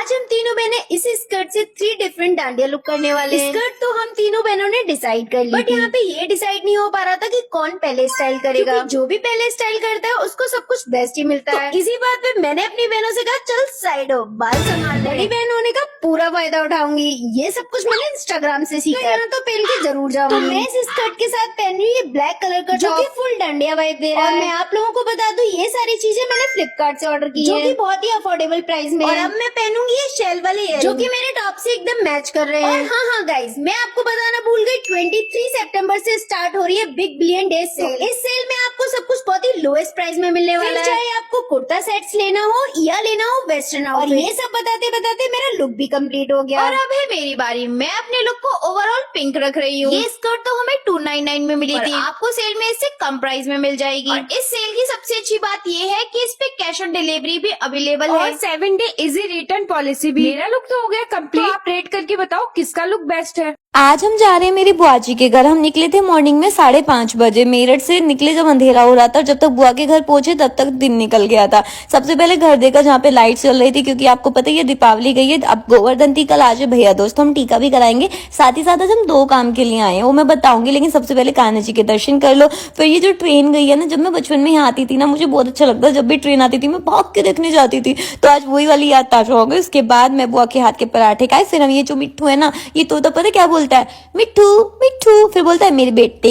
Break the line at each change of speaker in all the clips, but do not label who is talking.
आज हम तीनों बहनें इस स्कर्ट से 3 डिफरेंट डांडिया लुक करने वाले हैं। स्कर्ट तो हम तीनों बहनों ने डिसाइड कर ली, बट यहाँ पे ये डिसाइड नहीं हो पा रहा था कि कौन पहले स्टाइल करेगा। जो भी पहले स्टाइल करता है उसको सब कुछ बेस्ट ही मिलता है। इसी बात पे मैंने अपनी बहनों से कहा चल साइड हो, बाल संभाल। बड़ी बहन होने का पूरा फायदा उठाऊंगी। ये सब कुछ मैंने इंस्टाग्राम से सीखा है, तो पहन के जरूर जाऊंगी। तो मैं इस स्कर्ट के साथ पहन रही हूँ ये ब्लैक कलर का जो कि फुल डांडिया वाइब दे रहा है। और मैं आप लोगों को बता दूं ये सारी चीजें मैंने फ्लिपकार्ट से ऑर्डर की है, जो कि बहुत ही अफोर्डेबल प्राइस में। और अब मैं पहनूंगी ये शेल वाले जो कि मेरे टॉप से एकदम मैच कर रहे हैं। और हाँ गाइज, मैं आपको बताना भूल गई, 23 सितंबर से स्टार्ट हो रही है बिग बिलियन डे सेल। इस सेल में आपको सब कुछ बहुत ही लोएस्ट प्राइस में मिलने वाला है। चाहे आपको कुर्ता सेट्स लेना हो या लेना हो वेस्टर्न आउटफिट। और ये सब बताते बताते मेरा लुक भी कंप्लीट हो गया। और अब है मेरी बारी। मैं अपने लुक को ओवरऑल पिंक रख रही हूँ। ये स्कर्ट तो हमें 299 में मिली थी, आपको सेल में इससे कम प्राइस में मिल जाएगी। और इस सेल की सबसे अच्छी बात ये है कि इस पे कैश ऑन डिलीवरी भी अवेलेबल है
और 7 डे इजी रिटर्न पॉलिसी भी। मेरा लुक तो हो गया कंप्लीट। आप रेट करके बताओ किसका लुक बेस्ट है।
आज हम जा रहे हैं मेरी बुआ जी के घर। हम निकले थे मॉर्निंग में 5:30 बजे। मेरठ से निकले जब अंधेरा हो रहा था, जब तक बुआ के घर पहुंचे तब तक दिन निकल गया था। सबसे पहले घर देखा जहाँ पे लाइट चल रही थी, क्योंकि आपको पता है ये दीपावली गई है। अब गोवर्धन टीका आज है भैया दोस्त, हम टीका भी कराएंगे। साथ ही साथ आज हम 2 काम के लिए आए हैं, वो मैं बताऊंगी, लेकिन सबसे पहले कान्हा जी के दर्शन कर लो। फिर ये जो ट्रेन गई है ना, जब मैं बचपन में यहाँ आती थी ना, मुझे बहुत अच्छा लगता। जब भी ट्रेन आती थी मैं भाग के देखने जाती थी, तो आज वही वाली याद ताजा हो गई। उसके बाद मैं बुआ के हाथ के पराठे खाए। फिर हम ये जो मिट्ठू है ना, ये तो पता क्या बोलता है, मिट्ठू मिट्ठू। फिर बोलता है मेरे बेटे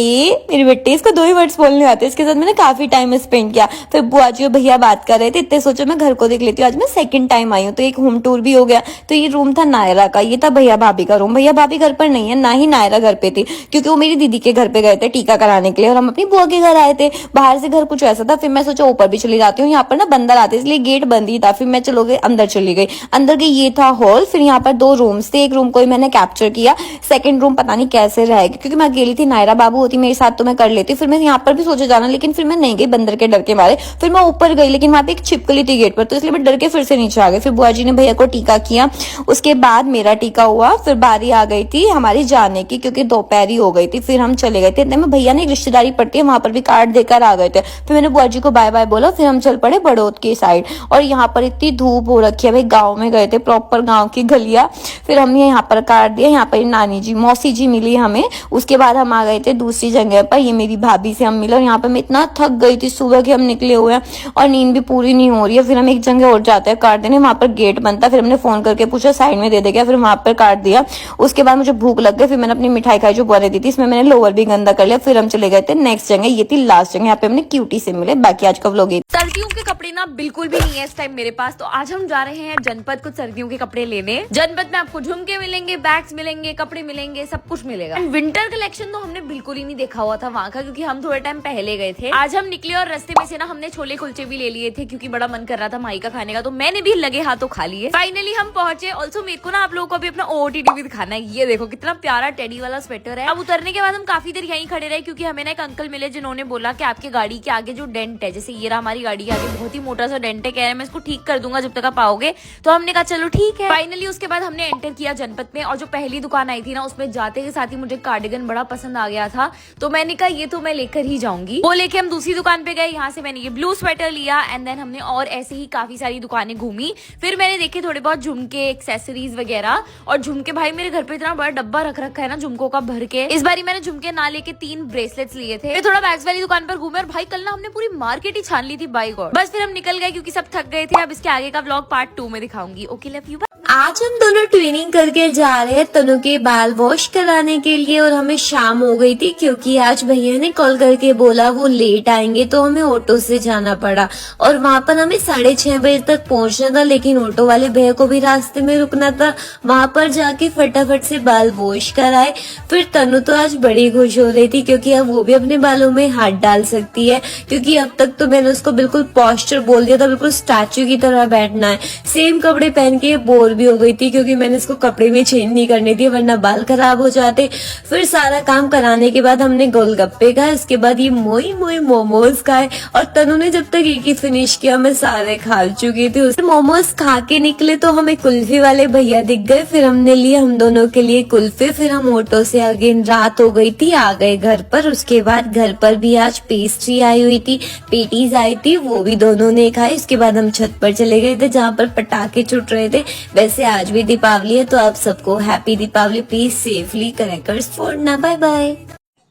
मेरे बेटे। इसको 2 ही वर्ड्स बोलने आते हैं। इसके साथ मैंने काफी टाइम स्पेंड किया। फिर बुआ जी और भैया बात कर रहे थे, इतने सोचो मैं घर को देख लेती हूँ। आज मैं सेकंड टाइम आई हूँ, तो एक होम टूर भी हो गया। तो ये रूम था नायरा का, ये था भैया भाभी का रूम। भैया भाभी घर पर नहीं है, ना ही नायरा घर पे थी, क्योंकि वो मेरी दीदी के घर पे गए थे टीका कराने के लिए, और हम अपनी बुआ के घर आए थे। बाहर से घर कुछ ऐसा था। फिर मैं सोचा ऊपर भी चली जाती हूँ, यहाँ पर ना बंदर आते, इसलिए गेट बंद ही था। फिर मैं चलो गई अंदर, चली गई अंदर गई। ये था हॉल। फिर यहाँ पर 2 रूम्स थे, एक रूम को ही मैंने कैप्चर किया, सेकंड रूम पता नहीं कैसे रहेगा, क्योंकि मैं अकेली थी। नायरा बाबू होती मेरे साथ तो मैं कर लेती। फिर मैं यहाँ पर भी सोचा जाना, लेकिन फिर मैं नहीं गई बंदर के डर के मारे। फिर मैं ऊपर गई, लेकिन वहां पे एक छिपकली थी गेट पर, तो इसलिए मैं डर के फिर से नीचे आ गई। फिर बुआ जी ने भैया को टीका किया, उसके बाद मेरा टीका हुआ। फिर बारी आ गई थी हमारी जाने की, क्योंकि दोपहर ही हो गई थी। फिर हम चले गए थे। इतने में भैया ने एक रिश्तेदारी पड़ती है, वहां पर भी कार्ड देकर आ गए थे। फिर मैंने बुआ जी को बाय बाय बोला। फिर हम चल पड़े बड़ौद की साइड। और यहाँ पर इतनी धूप हो रखी है भाई, गाँव में गए थे, प्रॉपर गाँव की गलियां। फिर हमने यहाँ पर कार्ड दिया। यहाँ पर नानी जी मौसी जी मिली हमें। उसके बाद हम आ गए थे दूसरी जगह पर। ये मेरी भाभी से हम मिले, और यहाँ पर मैं इतना थक गई थी, सुबह के हम निकले हुए हैं और नींद भी पूरी नहीं हो रही है। फिर हम एक जगह और जाते हैं कार्ड देने, वहां पर गेट बनता। फिर हमने फोन करके पूछा साइड में दे देगा, फिर वहां पर कार्ड दिया। उसके बाद मुझे भूख लग गई। फिर मैंने अपनी मिठाई खाई जो बुआ ने दी थी, इसमें मैंने लोअर भी गंदा कर लिया। फिर हम चले गए थे नेक्स्ट जगह, ये थी लास्ट जगह, यहाँ पे हमने क्यूटी से मिले। बाकी आज का व्लॉग।
सर्दियों के कपड़े ना बिल्कुल भी नहीं है इस टाइम मेरे पास, तो आज हम जा रहे हैं जनपद कुछ सर्दियों के कपड़े लेने। जनपद में आपको झुमके मिलेंगे, बैग्स मिलेंगे, कपड़े मिलेंगे, सब कुछ मिलेगा। एंड विंटर कलेक्शन तो हमने बिल्कुल ही नहीं देखा हुआ था वहाँ का, क्योंकि हम थोड़े टाइम पहले गए थे। आज हम निकले और रास्ते में से ना हमने छोले कुलचे भी ले लिए थे, क्योंकि बड़ा मन कर रहा था माई का खाने का, तो मैंने भी लगे हाथों खा लिए। फाइनली हम पहुंचे। ऑल्सो मेरे को ना आप लोगों को भी अपना OOTD भी दिखाना है। ये देखो कितना प्यारा टेडी वाला स्वेटर है। अब उतरने के बाद हम काफी देर यहीं खड़े रहे, क्योंकि हमें ना एक अंकल मिले जिन्होंने बोला कि आपके गाड़ी के आगे जो डेंट है, जैसे ये रहा हमारी गाड़ी के आगे बहुत ही मोटा सा डेंट है, कह रहे हैं मैं इसको ठीक कर दूंगा जब तक आप आओगे। तो हमने कहा चलो ठीक है। फाइनली उसके बाद हमने एंटर किया जनपद में, और जो पहली दुकान आई थी ना, उसमें जाते के साथ ही मुझे कार्डिगन बड़ा पसंद आ गया था, तो मैंने कहा ये तो मैं लेकर ही जाऊंगी। वो लेके हम दूसरी दुकान पे गए। यहाँ से मैंने ये ब्लू स्वेटर लिया, एंड देन हमने और ऐसे ही काफी सारी दुकानें घूमी। फिर मैंने देखे थोड़े बहुत झुमके, एक्सेसरीज वगैरह। और झुमके भाई मेरे घर पे इतना बड़ा डब्बा रख रखा है ना झुमकों का भर के। इस बारी मैंने झुमके ना लेके 3 ब्रेसलेट्स लिए थे। फिर थोड़ा बैग्स वाली दुकान पर घूमे, और भाई कल ना हमने पूरी मार्केट ही छान ली थी बाई गॉड। बस फिर हम निकल गए, क्योंकि सब थक गए थे। अब इसके आगे का व्लॉग पार्ट 2 में दिखाऊंगी। Okay love you.
आज हम दोनों ट्रेनिंग करके जा रहे हैं तनु के बाल वॉश कराने के लिए, और हमें शाम हो गई थी, क्योंकि आज भैया ने कॉल करके बोला वो लेट आएंगे, तो हमें ऑटो से जाना पड़ा। और वहां पर हमें 6:30 बजे तक पहुंचना था, लेकिन ऑटो वाले भैया को भी रास्ते में रुकना था। वहां पर जाके फटाफट से बाल वॉश कराए। फिर तनु तो आज बड़ी खुश हो रही थी, क्योंकि अब वो भी अपने बालों में हाथ डाल सकती है, क्योंकि अब तक तो मैंने उसको बिल्कुल पॉस्चर बोल दिया था, बिल्कुल स्टैचू की तरह बैठना है। सेम कपड़े पहन के बोर भी हो गई थी, क्योंकि मैंने इसको कपड़े में चेंज नहीं करने दिए, वरना बाल खराब हो जाते। फिर सारा काम कराने के बाद हमने गोलगप्पे खाए, उसके बाद ये मोई मोई मोमोज खाए, और तनु ने जब तक एक ही फिनिश किया, मैं सारे खा चुकी थी। उस मोमोज खा के निकले तो हमें कुल्फी वाले भैया दिख गए। फिर हमने लिए हम दोनों के लिए कुल्फी। फिर हम ऑटो से अगेन, रात हो गई थी, आ गए घर पर। उसके बाद घर पर भी आज पेस्ट्री आई हुई थी, पेटीज आई थी, वो भी दोनों ने खाई। उसके बाद हम छत पर चले गए थे, जहाँ पर पटाखे छूट रहे थे। वैसे वैसे आज भी दीपावली है तो आप सबको happy Deepawali. Please safely crackers फोड़ना। Bye bye.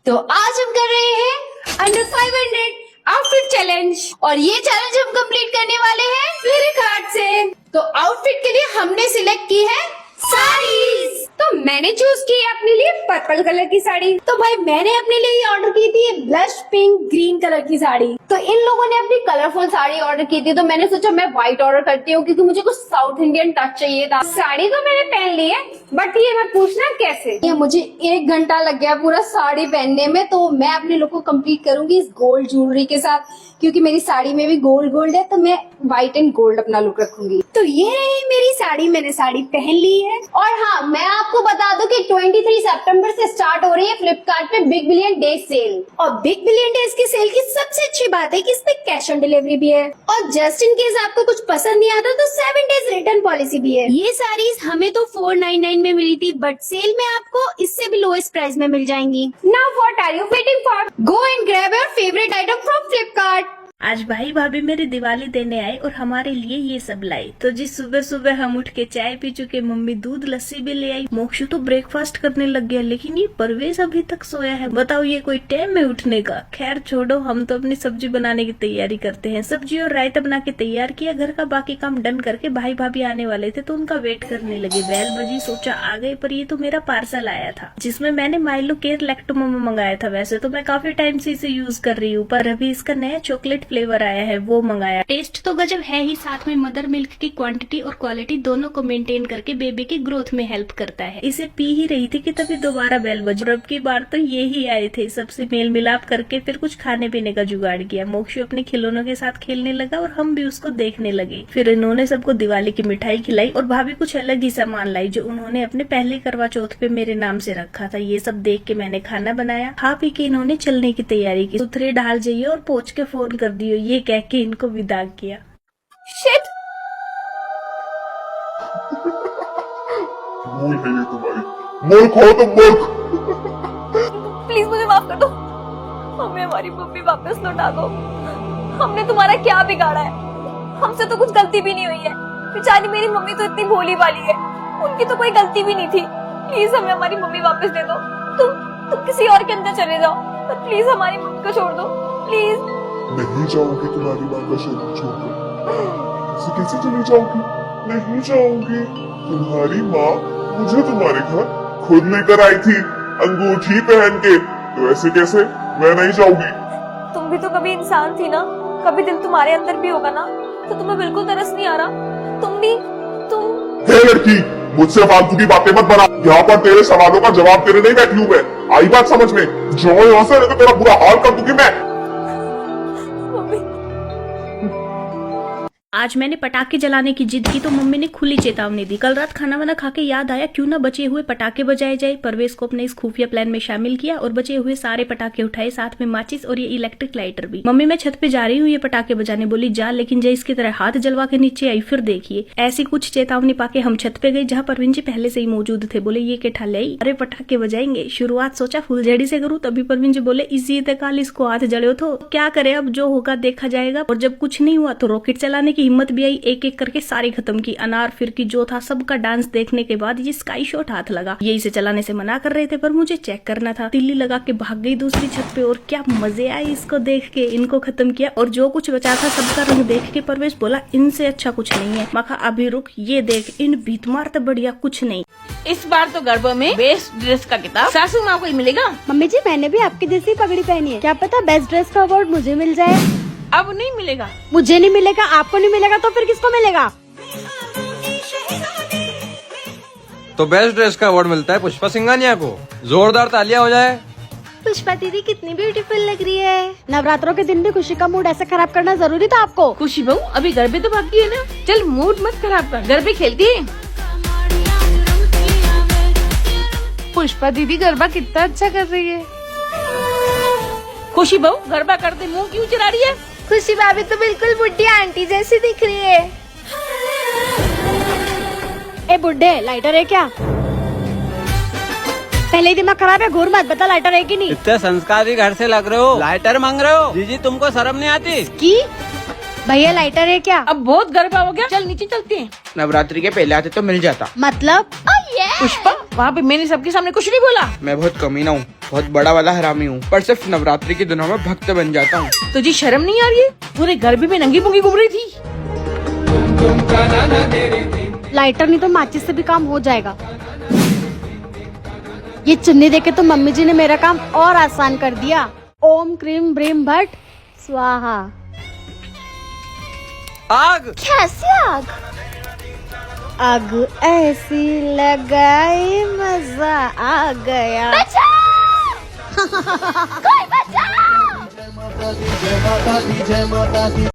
तो आज हम कर रहे हैं अंडर 500 आउटफिट चैलेंज और ये चैलेंज हम कंप्लीट करने वाले हैं मेरे कार्ड से। तो आउटफिट के लिए हमने सिलेक्ट की है साड़ीज। तो मैंने चूज की है अपने लिए पर्पल कलर की साड़ी। तो भाई मैंने अपने लिए ऑर्डर की थी ब्लश पिंक ग्रीन कलर की साड़ी। तो इन लोगों ने अपनी कलरफुल साड़ी ऑर्डर की थी, तो मैंने सोचा मैं व्हाइट ऑर्डर करती हूँ क्योंकि मुझे कुछ साउथ इंडियन टच चाहिए था। साड़ी तो मैंने पहन ली है, बट ये मैं पूछना कैसे, ये मुझे 1 घंटा लग गया पूरा साड़ी पहनने में। तो मैं अपने लुक को कंप्लीट करूंगी इस गोल्ड ज्वेलरी के साथ, क्योंकि मेरी साड़ी में भी गोल्ड है, तो मैं व्हाइट एंड गोल्ड अपना लुक रखूंगी। तो ये रही मेरी साड़ी, मैंने साड़ी पहन ली है। और हाँ, मैं आपको बता दूं कि 23 सितंबर से स्टार्ट हो रही है फ्लिपकार्ट पे बिग बिलियन डे सेल। और बिग बिलियन डेज की सेल की सबसे अच्छी बात है कि इस पे कैश ऑन डिलीवरी भी है, और जस्ट इन केस आपको कुछ पसंद नहीं आता तो 7 डेज रिटर्न पॉलिसी भी है। ये साड़ीज हमें तो 499 में मिली थी, बट सेल में आपको इससे भी लोएस्ट प्राइस में मिल जाएंगी। Now what are you waiting for? Go and grab your favourite item from Flipkart.
आज भाई भाभी मेरी दिवाली देने आए और हमारे लिए ये सब लाई। तो जी सुबह सुबह हम उठ के चाय पी चुके, मम्मी दूध लस्सी भी ले आई, मोक्षु तो ब्रेकफास्ट करने लग गया, लेकिन ये परवेज अभी तक सोया है। बताओ ये कोई टाइम है उठने का। खैर छोड़ो, हम तो अपनी सब्जी बनाने की तैयारी करते हैं। सब्जी और रायता बना के तैयार किया, घर का बाकी काम डन करके भाई भाभी आने वाले थे तो उनका वेट करने लगे। बेल बजी, सोचा आ गए, पर ये तो मेरा पार्सल आया था जिसमें मैंने माइलो केयर लैक्टोमोमो मंगाया था। वैसे तो मैं काफी टाइम से इसे यूज कर रही हूँ, पर अभी इसका नया चॉकलेट फ्लेवर आया है, वो मंगाया। टेस्ट तो गजब है ही, साथ में मदर मिल्क की क्वांटिटी और क्वालिटी दोनों को मेंटेन करके बेबी की ग्रोथ में हेल्प करता है। इसे पी ही रही थी कि तभी दोबारा बेल बजी। अब की बार तो ये ही आए थे। सबसे मेल मिलाप करके फिर कुछ खाने पीने का जुगाड़ किया। मोक्षु अपने खिलौनों के साथ खेलने लगा और हम भी उसको देखने लगे। फिर इन्होंने सबको दिवाली की मिठाई खिलाई और भाभी कुछ अलग ही सामान लाई जो उन्होंने अपने पहले करवा चौथ पे मेरे नाम से रखा था। ये सब देख के मैंने खाना बनाया। खा पी के इन्होंने चलने की तैयारी की। सुथरे ढाल जाइए और पोंछ के फोन कर दियो, ये कह के इनको विदा किया।
शिट,
भूल है ये तुम्हारी, मूर्ख हो तुम, मूर्ख।
प्लीज मुझे माफ कर दो, हमें हमारी मम्मी वापस लौटा दो। हमने तुम्हारा क्या बिगाड़ा है? हमसे तो कुछ गलती भी नहीं हुई है। बेचारी मेरी मम्मी तो इतनी भोली भाली है, उनकी तो कोई गलती भी नहीं थी। प्लीज हमें हमारी मम्मी वापस दे दो। तुम किसी और के अंदर चले जाओ, पर प्लीज हमारी मम्मी को छोड़ दो, प्लीज।
नहीं जाओगी तुम्हारी माँ का शरीर छोड़कर, कैसे चली जाओगी? नहीं जाओगी। तुम्हारी माँ मुझे तुम्हारे घर खुद लेकर आई थी अंगूठी पहन के, तो ऐसे कैसे मैं नहीं जाऊंगी?
तुम भी तो कभी इंसान थी ना, कभी दिल तुम्हारे अंदर भी होगा ना, तो तुम्हें बिल्कुल तरस नहीं आ रहा? तुम
हे लड़की, मुझसे फालतू की बातें मत बना। यहाँ पर तेरे सवालों का जवाब तेरे नहीं बैठी हूँ मैं। आई बात समझ में? जाओ यहाँ से, नहीं तो तेरा बुरा हाल कर दूंगी मैं।
आज मैंने पटाखे जलाने की जिद की तो मम्मी ने खुली चेतावनी दी। कल रात खाना वाना खा के याद आया क्यों ना बचे हुए पटाखे बजाए जाए। परवेश को अपने इस खुफिया प्लान में शामिल किया और बचे हुए सारे पटाखे उठाए, साथ में माचिस और ये इलेक्ट्रिक लाइटर भी। मम्मी मैं छत पे जा रही हूँ ये पटाखे बजाने, बोली जा, लेकिन जय इसकी तरह हाथ जलवा के नीचे आई। फिर देखिए ऐसी कुछ चेतावनी पाके हम छत पे गए जहाँ परवीन जी पहले से ही मौजूद थे। बोले ये क्या ठाले आई? अरे पटाखे बजाएंगे। शुरुआत सोचा फुलझड़ी से करूँ, तभी परवीन जी बोले इसी तकाल इसको हाथ जड़े तो क्या करे, अब जो होगा देखा जाएगा। और जब कुछ नहीं हुआ तो रॉकेट चलाने की हिम्मत भी आई। एक एक करके सारी खत्म की। अनार फिरकी जो था सबका डांस देखने के बाद ये स्काई शॉट हाथ लगा। ये इसे चलाने से मना कर रहे थे पर मुझे चेक करना था। तिल्ली लगा के भाग गई दूसरी छत पे और क्या मजे आए इसको देख के। इनको खत्म किया और जो कुछ बचा था सबका रंग देख के परवेश बोला इनसे अच्छा कुछ नहीं है। मखा अभी रुक, ये देख इन भीतमार तो बढ़िया कुछ नहीं।
इस बार तो गरबा में बेस्ट ड्रेस का किताब सासू माँ को ही मिलेगा।
मम्मी जी मैंने भी आपकी जैसी पगड़ी पहनी है, क्या पता बेस्ट ड्रेस का अवार्ड मुझे मिल जाए।
अब नहीं मिलेगा।
मुझे नहीं मिलेगा, आपको नहीं मिलेगा तो फिर किसको मिलेगा?
तो बेस्ट ड्रेस का अवार्ड मिलता है पुष्पा सिंघानिया को। जोरदार तालियां हो जाए।
पुष्पा दीदी कितनी ब्यूटीफुल लग रही है। नवरात्रों के दिन भी खुशी का मूड ऐसे खराब करना जरूरी था आपको?
खुशी बहू अभी गरबे तो बाकी है ना, चल मूड मत खराब कर, गरबे खेलती है। पुष्पा दीदी गरबा कितना अच्छा कर रही है। खुशी बहू गरबा करते मुंह क्यों चला रही है?
खुशी भाभी तो बिल्कुल बुढ़ी आंटी जैसी दिख रही है। ए बुड्ढे लाइटर है क्या? पहले ही दिमाग खराब है, घूर मत, बता लाइटर है कि नहीं?
इतने संस्कारी घर से लग रहे हो, लाइटर मांग रहे हो? जीजी तुमको शर्म नहीं आती?
की भैया लाइटर है क्या?
अब बहुत गरबा हो गया, चल नीचे चलते हैं।
नवरात्रि के पहले आते तो मिल जाता।
मतलब
पुष्पा, वहाँ पे मैंने सबके सामने कुछ नहीं बोला।
मैं बहुत कमीना हूँ, बहुत बड़ा वाला हरामी हूँ, पर सिर्फ नवरात्रि के दिनों में भक्त बन जाता हूँ।
तुझे शर्म नहीं आ रही है? पूरे गरबे में नंगी पुंगी घूम रही थी।
लाइटर नहीं तो माचिस से भी काम हो जाएगा। ये चुन्नी देके तो मम्मी जी ने मेरा काम और आसान कर दिया। ओम क्रीम ब्रीम भट स्वाहा।
आग!
कैसे आग? आग ऐसी लगाई मजा आ गया। कोई बचाओ!